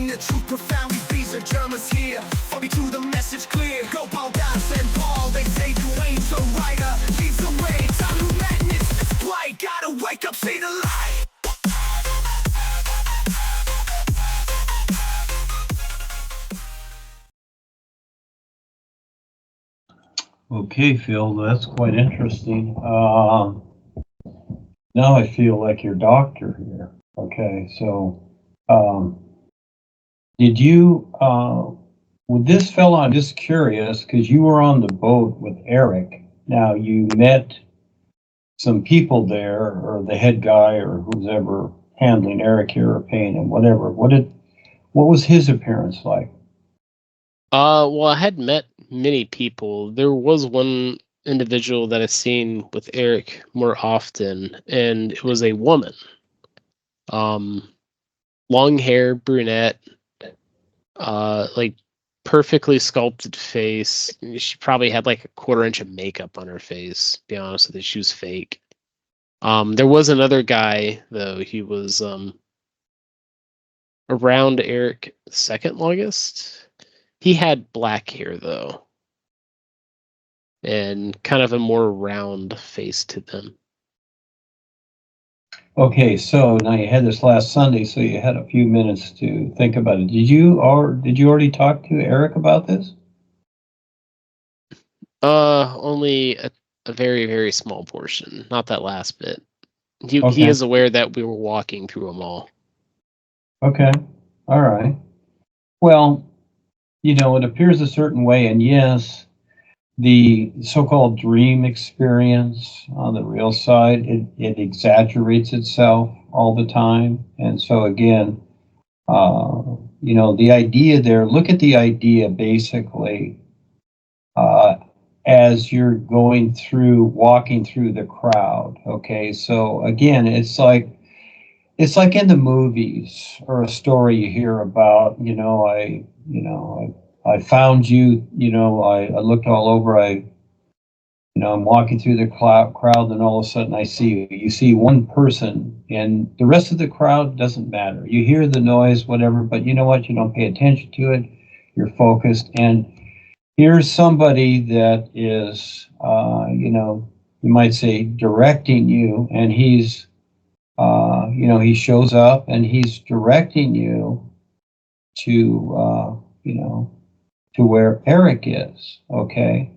the truth profoundly. These are Germans here. For me to the message clear. Go Paul, Das, and Paul. They say Duane the writer leads the way. Time to madness, it's blight. Gotta wake up, see the light. Okay, Phil, that's quite interesting. Now I feel like your doctor here. Okay, so did you, with this fellow, I'm just curious, because you were on the boat with Eric. Now you met some people there, or the head guy, or who's ever handling Eric here, or paying him, whatever. What was his appearance like? Well, I had met many people. There was one individual that I've seen with Eric more often, and it was a woman. Long hair, brunette, like perfectly sculpted face. She probably had like a 1/4 inch of makeup on her face, to be honest with you. She was fake. There was another guy, though. He was around Eric second longest. He had black hair, though, and kind of a more round face to them. Okay, so now you had this last Sunday, so you had a few minutes to think about it. Did you already talk to Eric about this? Only a very, very small portion, not that last bit. He is aware that we were walking through a mall. Okay, all right. Well, it appears a certain way, and yes, the so-called dream experience on the real side, it exaggerates itself all the time. And so again, the idea there, look at the idea basically as you're walking through the crowd. Okay, so again, it's like in the movies or a story you hear about, I found you, I looked all over, I'm walking through the crowd, and all of a sudden I see you. You see one person, and the rest of the crowd doesn't matter. You hear the noise, whatever, but you know what? You don't pay attention to it. You're focused, and here's somebody that is, you might say, directing you, and he's, he shows up and he's directing you to, to where Eric is, okay?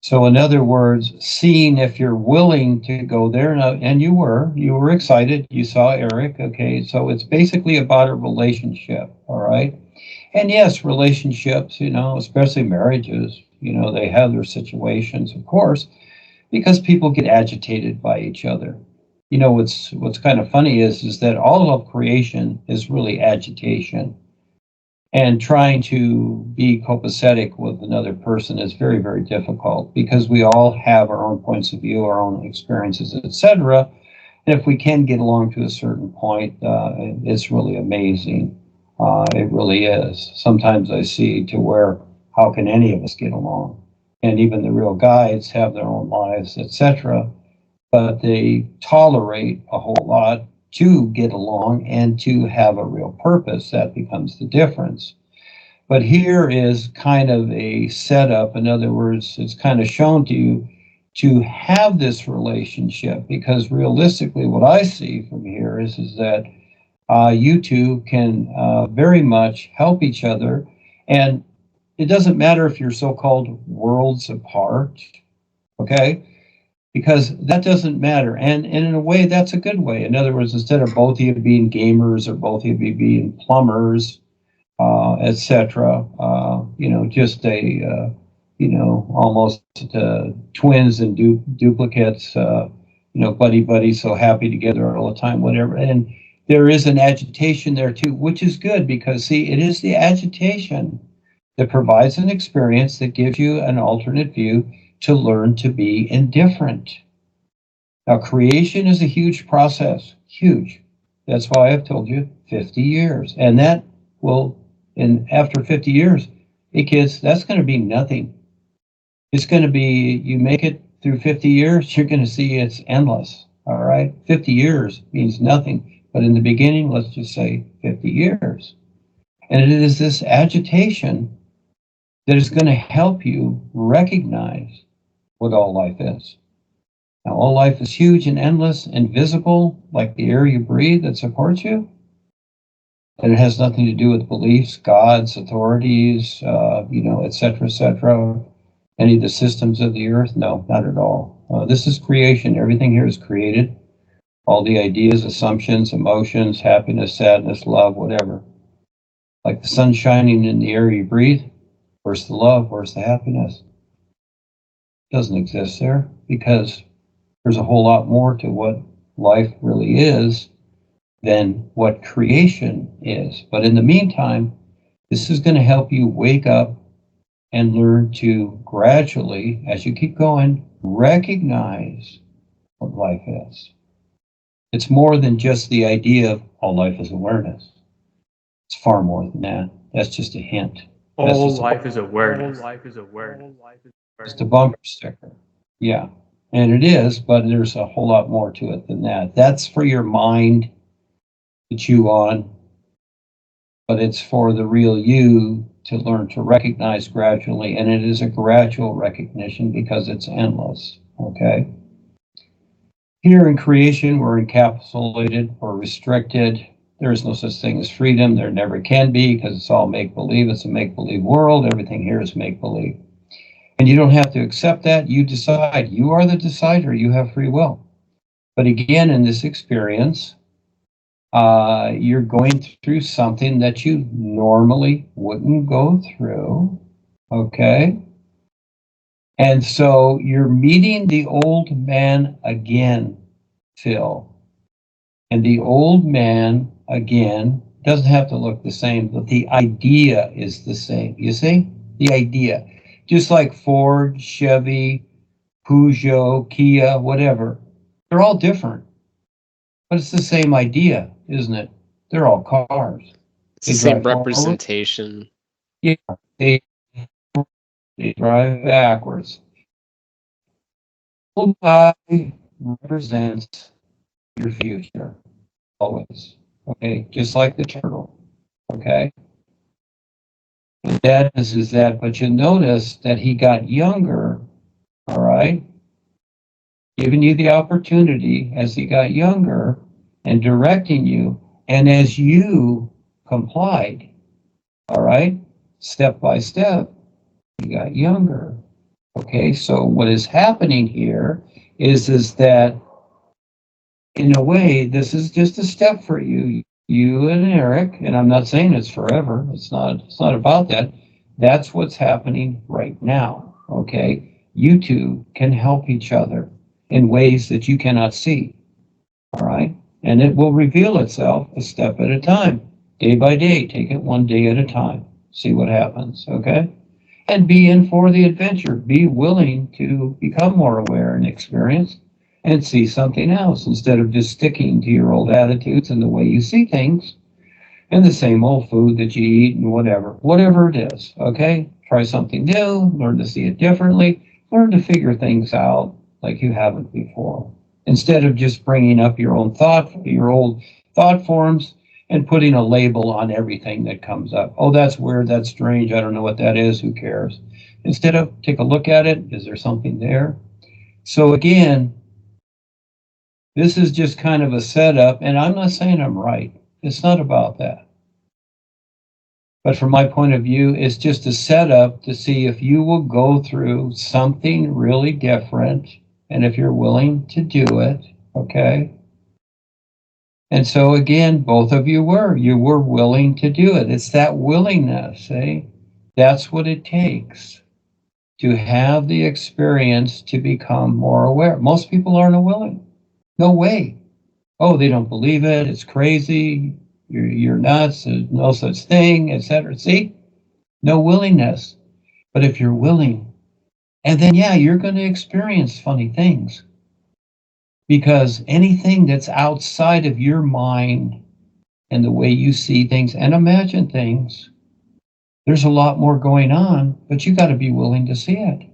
So in other words, seeing if you're willing to go there, and you were excited, you saw Eric, okay? So it's basically about a relationship, all right? And yes, relationships, especially marriages, they have their situations, of course, because people get agitated by each other. What's kind of funny is that all of creation is really agitation. And trying to be copacetic with another person is very, very difficult because we all have our own points of view, our own experiences, etc. And if we can get along to a certain point, it's really amazing. It really is. Sometimes I see to where, how can any of us get along? And even the real guides have their own lives, etc. But they tolerate a whole lot to get along and to have a real purpose. That becomes the difference. But here is kind of a setup. In other words, it's kind of shown to you to have this relationship, because realistically what I see from here is that you two can very much help each other. And it doesn't matter if you're so-called worlds apart, okay? Because that doesn't matter. And in a way, that's a good way. In other words, instead of both of you being gamers or both of you being plumbers, etc., just almost twins and duplicates, buddy, so happy together all the time, whatever. And there is an agitation there too, which is good because, see, it is the agitation that provides an experience that gives you an alternate view to learn to be indifferent. Now, creation is a huge process, huge. That's why I've told you 50 years. And that will, after 50 years, hey kids, that's going to be nothing. It's going to be, you make it through 50 years, you're going to see it's endless, all right? 50 years means nothing. But in the beginning, let's just say 50 years. And it is this agitation that is going to help you recognize what all life is. Now, all life is huge and endless and visible, like the air you breathe that supports you. And it has nothing to do with beliefs, gods, authorities, et cetera, any of the systems of the earth. No, not at all. This is creation. Everything here is created. All the ideas, assumptions, emotions, happiness, sadness, love, whatever. Like the sun shining in the air you breathe. Where's the love? Where's the happiness? It doesn't exist there because there's a whole lot more to what life really is than what creation is. But in the meantime, this is going to help you wake up and learn to gradually, as you keep going, recognize what life is. It's more than just the idea of all life is awareness. It's far more than that. That's just a hint. All life is awareness. All life is awareness. Just a bumper sticker. Yeah. And it is, but there's a whole lot more to it than that. That's for your mind to chew on, but it's for the real you to learn to recognize gradually. And it is a gradual recognition because it's endless. Okay. Here in creation, we're encapsulated or restricted. There is no such thing as freedom. There never can be because it's all make-believe. It's a make-believe world. Everything here is make-believe. And you don't have to accept that. You decide. You are the decider. You have free will. But again, in this experience, you're going through something that you normally wouldn't go through. Okay? And so you're meeting the old man again, Phil. And the old man, again, doesn't have to look the same, but the idea is the same. You see? The idea. Just like Ford, Chevy, Peugeot, Kia, whatever. They're all different. But it's the same idea, isn't it? They're all cars. It's the same representation. Yeah, they drive backwards. Old guy represents your future, always. Okay, just like the turtle. Okay. And that is that, but you notice that he got younger, all right? Giving you the opportunity as he got younger and directing you, and as you complied, all right, step by step, he got younger. Okay, so what is happening here is that in a way, this is just a step for you and Eric, and I'm not saying it's forever. It's not about that. That's what's happening right now. Okay, you two can help each other in ways that you cannot see. All right, and it will reveal itself a step at a time, day by day. Take it one day at a time. See what happens. Okay, and be in for the adventure. Be willing to become more aware and experience and see something else instead of just sticking to your old attitudes and the way you see things and the same old food that you eat and whatever it is. Okay, try something new, learn to see it differently, learn to figure things out like you haven't before, instead of just bringing up your old thought forms and putting a label on everything that comes up. Oh, that's weird, that's strange, I don't know what that is, who cares? Instead of take a look at it, is there something there? So again, this is just kind of a setup, and I'm not saying I'm right. It's not about that. But from my point of view, it's just a setup to see if you will go through something really different, and if you're willing to do it, okay? And so again, both of you were willing to do it. It's that willingness, eh? That's what it takes to have the experience to become more aware. Most people aren't willing. No way. Oh, they don't believe it. It's crazy. You're nuts. There's no such thing, etc. See? No willingness. But if you're willing, and then, yeah, you're going to experience funny things. Because anything that's outside of your mind and the way you see things and imagine things, there's a lot more going on, but you got to be willing to see it.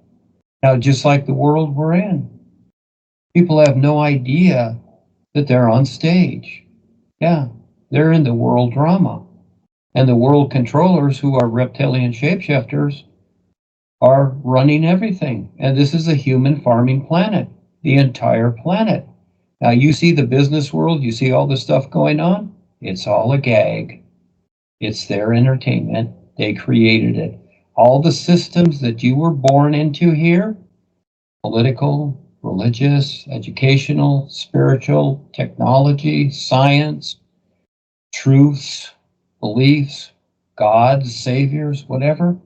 Now, just like the world we're in, people have no idea that they're on stage. Yeah, they're in the world drama. And the world controllers, who are reptilian shapeshifters, are running everything. And this is a human farming planet, the entire planet. Now you see the business world, you see all the stuff going on, it's all a gag. It's their entertainment. They created it. All the systems that you were born into here, political, religious, educational, spiritual, technology, science, truths, beliefs, gods, saviors, whatever.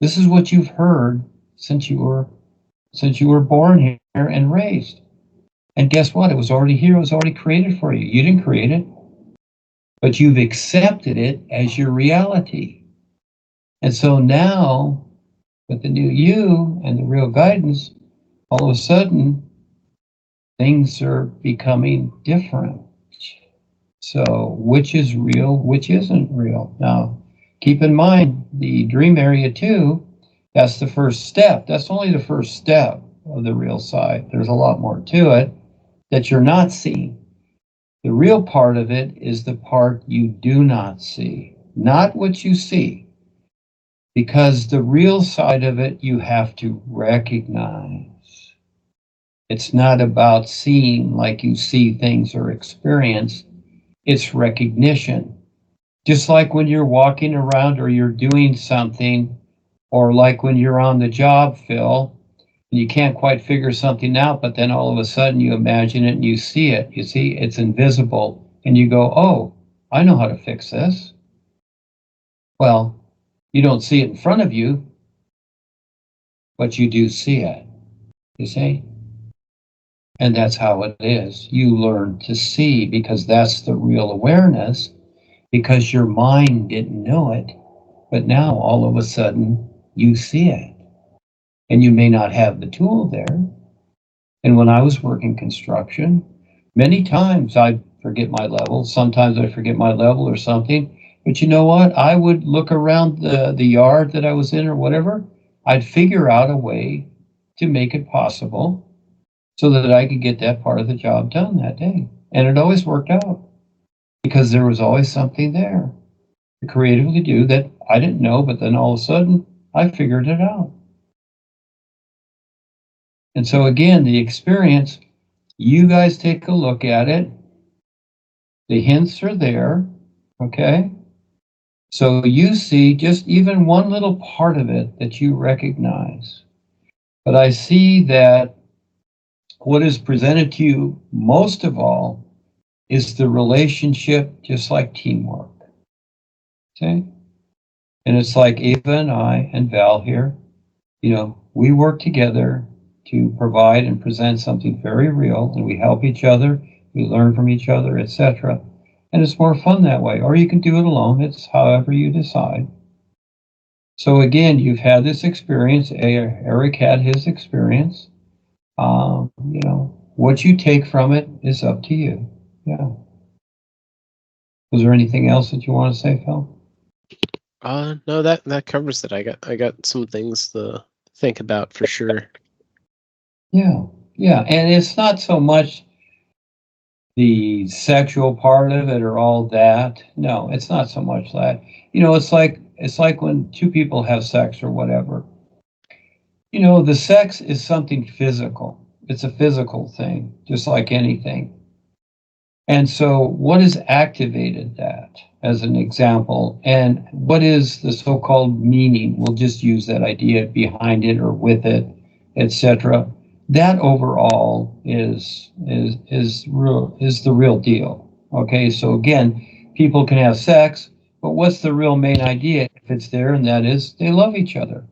This is what you've heard since you were born here and raised. And guess what? It was already here. It was already created for you. You didn't create it, but you've accepted it as your reality. And so now, with the new you and the real guidance, all of a sudden, things are becoming different. So which is real, which isn't real? Now, keep in mind, the dream area 2, that's the first step. That's only the first step of the real side. There's a lot more to it that you're not seeing. The real part of it is the part you do not see, not what you see. Because the real side of it, you have to recognize. It's not about seeing like you see things or experience. It's recognition. Just like when you're walking around or you're doing something, or like when you're on the job, Phil, and you can't quite figure something out, but then all of a sudden you imagine it and you see it. You see, it's invisible. And you go, oh, I know how to fix this. Well, you don't see it in front of you, but you do see it. You see? And that's how it is. You learn to see, because that's the real awareness, because your mind didn't know it, but now all of a sudden you see it. And you may not have the tool there. And when I was working construction, many times I'd forget my level. Sometimes I forget my level or something. But you know what? I would look around the yard that I was in or whatever. I'd figure out a way to make it possible so that I could get that part of the job done that day. And it always worked out because there was always something there to creatively do that I didn't know, but then all of a sudden I figured it out. And so again, the experience, you guys take a look at it. The hints are there, okay? So you see just even one little part of it that you recognize. But I see that what is presented to you most of all is the relationship, just like teamwork. Okay? And it's like Ava and I and Val here, you know, we work together to provide and present something very real, and we help each other, we learn from each other, etc. And it's more fun that way. Or you can do it alone. It's however you decide. So again, you've had this experience. Eric had his experience. You know, what you take from it is up to you. Yeah. Was there anything else that you want to say, Phil? No, that covers it. I got some things to think about for sure. Yeah. And it's not so much the sexual part of it or all that. No, it's not so much that. You know, it's like when two people have sex or whatever. You know, the sex is something physical. It's a physical thing, just like anything. And so what has activated that, as an example? And what is the so-called meaning? We'll just use that idea behind it or with it, etc. That overall is the real deal. Okay, so again, people can have sex, but what's the real main idea if it's there? And that is they love each other.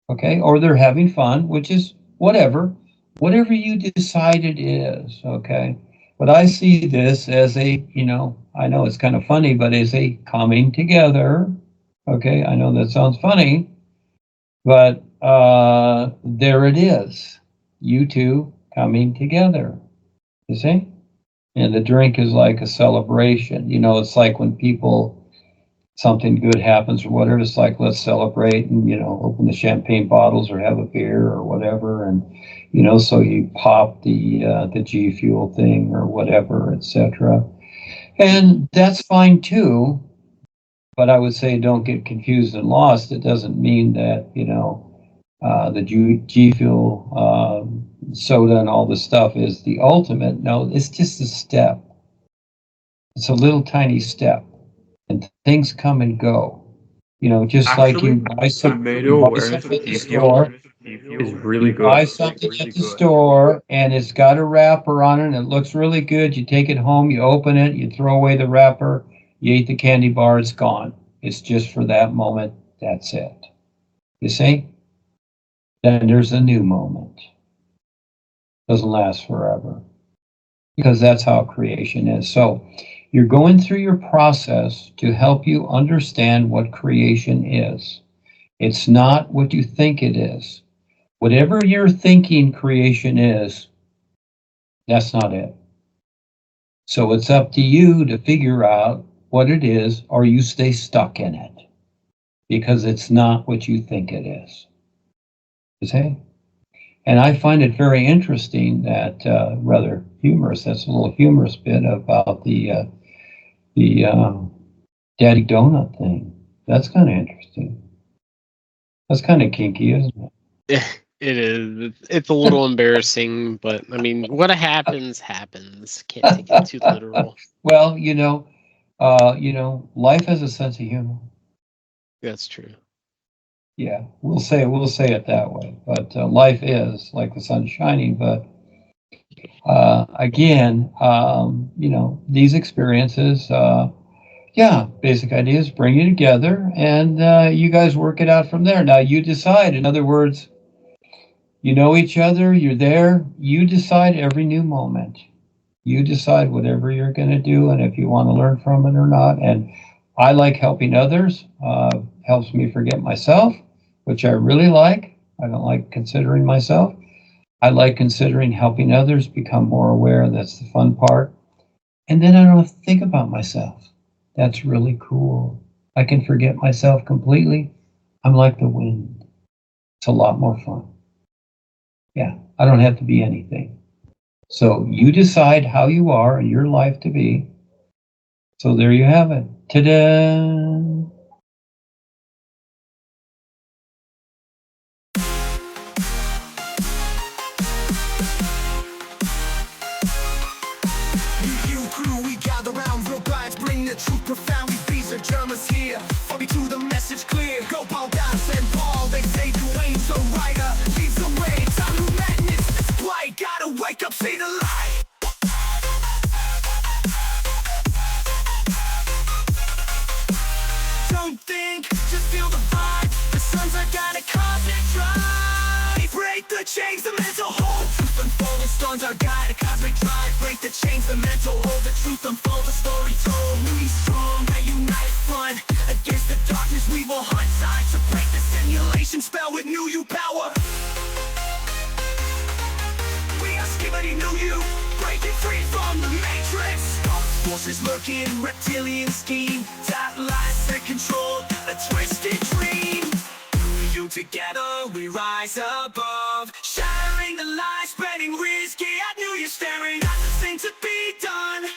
Okay, or they're having fun, which is whatever you decide it is. Okay, but I see this as a, you know, I know it's kind of funny, but as a coming together. Okay, I know that sounds funny, but there it is. You two coming together, you see? And the drink is like a celebration. You know, it's like when something good happens or whatever, it's like, let's celebrate and, you know, open the champagne bottles or have a beer or whatever. And, you know, so you pop the G Fuel thing or whatever, etc. And that's fine too. But I would say don't get confused and lost. It doesn't mean that, the G Fuel soda and all this stuff is the ultimate. No, it's just a step. It's a little tiny step, and things come and go. Just like you buy something at the store. Is really You good. buy something at the store and it's got a wrapper on it and it looks really good. You take it home, you open it, you throw away the wrapper, you eat the candy bar, it's gone. It's just for that moment. That's it. You see? Then there's a new moment. Doesn't last forever. Because that's how creation is. So you're going through your process to help you understand what creation is. It's not what you think it is. Whatever you're thinking creation is, that's not it. So it's up to you to figure out what it is, or you stay stuck in it, because it's not what you think it is. You see? And I find it very interesting that, rather humorous, that's a little humorous bit about the Daddy Donut thing. That's kind of interesting. That's kind of kinky, isn't it? It is. It's a little embarrassing, but I mean, what happens, happens. Can't take it too literal. Well, life has a sense of humor. That's true. Yeah, we'll say it that way. But life is like the sun shining. But again, these experiences, basic ideas bring you together, and you guys work it out from there. Now you decide. In other words, you know each other. You're there. You decide every new moment. You decide whatever you're going to do, and if you want to learn from it or not. And I like helping others. Helps me forget myself, which I really like. I don't like considering myself. I like considering helping others become more aware. That's the fun part. And then I don't have to think about myself. That's really cool. I can forget myself completely. I'm like the wind. It's a lot more fun. Yeah, I don't have to be anything. So you decide how you are in your life to be. So there you have it. Ta-da! Truth profoundly beats are Germans here. Follow me to the message clear. Go Paul, dance and Paul. They say Duane the writer leads the way. Time to madness, it's blight. Gotta wake up, see the light. Don't think, just feel the vibe. The sun's are gotta concentrate. Break the chains, the mental hold. Truth unfold, the storms are guide. A cosmic drive. Break the chains, the mental hold. The truth unfold, the story told. We strong, and unite front. Against the darkness, we will hunt signs to break the simulation spell with new you power. We are skibbity new you, breaking free from the matrix. Dark forces lurking, reptilian scheme. That lies that control a twisted dream. You together, we rise above. Shattering the lies, spreading risky. I knew you're staring at the thing to be done.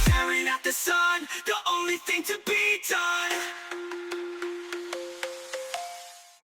Staring at the sun, the only thing to be